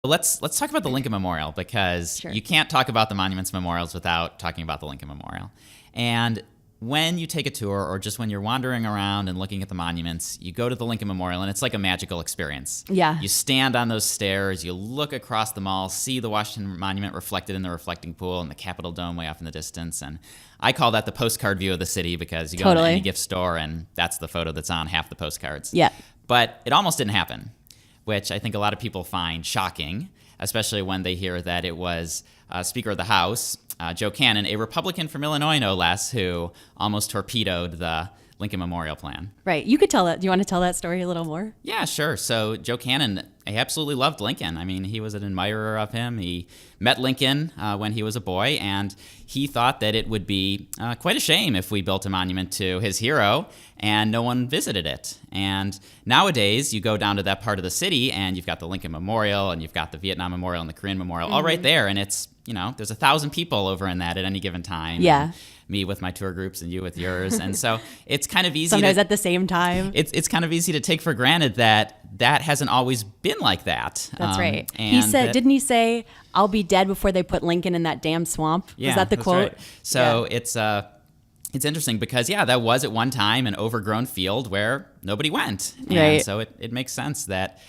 Let's talk about the Lincoln Memorial, because Sure. you can't talk about the monuments and memorials without talking about the Lincoln Memorial. And when you take a tour, or just when you're wandering around and looking at the monuments, you go to the Lincoln Memorial, and it's like a magical experience. Yeah. You stand on those stairs, you look across the mall, see the Washington Monument reflected in the reflecting pool and the Capitol Dome way off in the distance. And I call that the postcard view of the city, because you go into any gift store and that's the photo that's on half the postcards. Yeah. But it almost didn't happen, which I think a lot of people find shocking, especially when they hear that it was Speaker of the House, Joe Cannon, a Republican from Illinois, no less, who almost torpedoed the Lincoln Memorial plan. Right. You could tell that. Do you want to tell that story a little more? Yeah, sure. So Joe Cannon, he absolutely loved Lincoln. I mean, he was an admirer of him. He met Lincoln when he was a boy, and he thought that it would be quite a shame if we built a monument to his hero and no one visited it. And nowadays, you go down to that part of the city, and you've got the Lincoln Memorial, and you've got the Vietnam Memorial and the Korean Memorial all right there, and it's, there's 1,000 people over in that at any given time. Yeah. And me with my tour groups and you with yours. And so it's kind of easy Sometimes at the same time. It's kind of easy to take for granted that hasn't always been like that. That's right. And He said, didn't he say, "I'll be dead before they put Lincoln in that damn swamp"? Yeah, Was that the that's quote? Right. So it's interesting because, that was at one time an overgrown field where nobody went. And Right. so it makes sense that,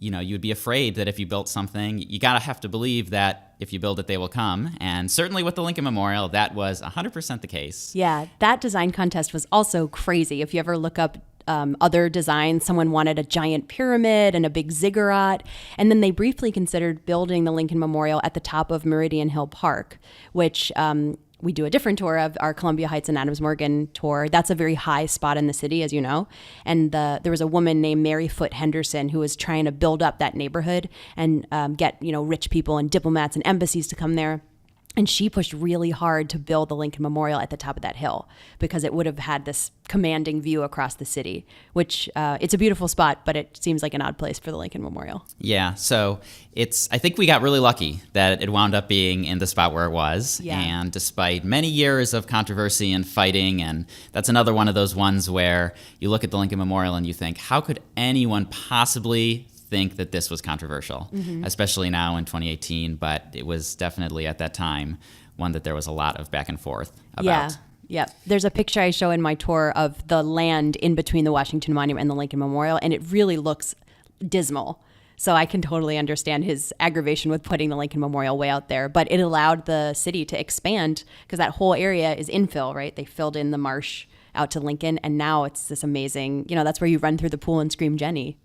you'd be afraid that if you built something, you got to have to believe that if you build it, they will come. And certainly with the Lincoln Memorial, that was 100% the case. Yeah, that design contest was also crazy. If you ever look up other designs, someone wanted a giant pyramid and a big ziggurat. And then they briefly considered building the Lincoln Memorial at the top of Meridian Hill Park, which we do a different tour of, our Columbia Heights and Adams Morgan tour. That's a very high spot in the city, as you know. And there was a woman named Mary Foote Henderson who was trying to build up that neighborhood and get rich people and diplomats and embassies to come there. And she pushed really hard to build the Lincoln Memorial at the top of that hill because it would have had this commanding view across the city, which it's a beautiful spot, but it seems like an odd place for the Lincoln Memorial. Yeah, so I think we got really lucky that it wound up being in the spot where it was. Yeah. And despite many years of controversy and fighting, and that's another one of those ones where you look at the Lincoln Memorial and you think, how could anyone possibly think that this was controversial, especially now in 2018, but it was definitely at that time one that there was a lot of back and forth about. Yeah. There's a picture I show in my tour of the land in between the Washington Monument and the Lincoln Memorial, and it really looks dismal. So I can totally understand his aggravation with putting the Lincoln Memorial way out there, but it allowed the city to expand because that whole area is infill, right? They filled in the marsh out to Lincoln, and now it's this amazing, that's where you run through the pool and scream Jenny.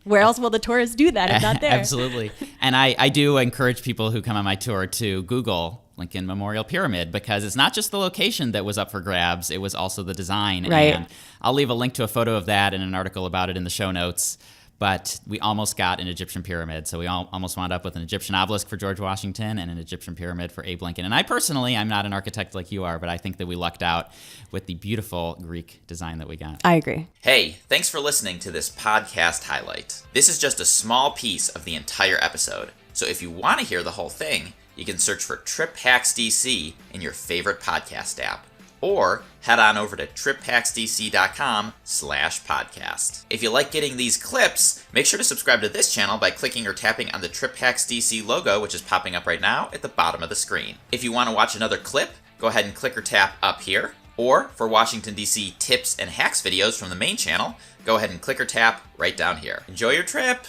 Where else will the tourists do that if not there? Absolutely. And I do encourage people who come on my tour to Google Lincoln Memorial Pyramid, because it's not just the location that was up for grabs, it was also the design. Right. And I'll leave a link to a photo of that and an article about it in the show notes. But we almost got an Egyptian pyramid. So we almost wound up with an Egyptian obelisk for George Washington and an Egyptian pyramid for Abe Lincoln. And I'm not an architect like you are, but I think that we lucked out with the beautiful Greek design that we got. I agree. Hey, thanks for listening to this podcast highlight. This is just a small piece of the entire episode. So if you want to hear the whole thing, you can search for Trip Hacks DC in your favorite podcast app. Or head on over to triphacksdc.com/podcast. If you like getting these clips, make sure to subscribe to this channel by clicking or tapping on the Trip Hacks DC logo, which is popping up right now at the bottom of the screen. If you want to watch another clip, go ahead and click or tap up here. Or for Washington, D.C. tips and hacks videos from the main channel, go ahead and click or tap right down here. Enjoy your trip!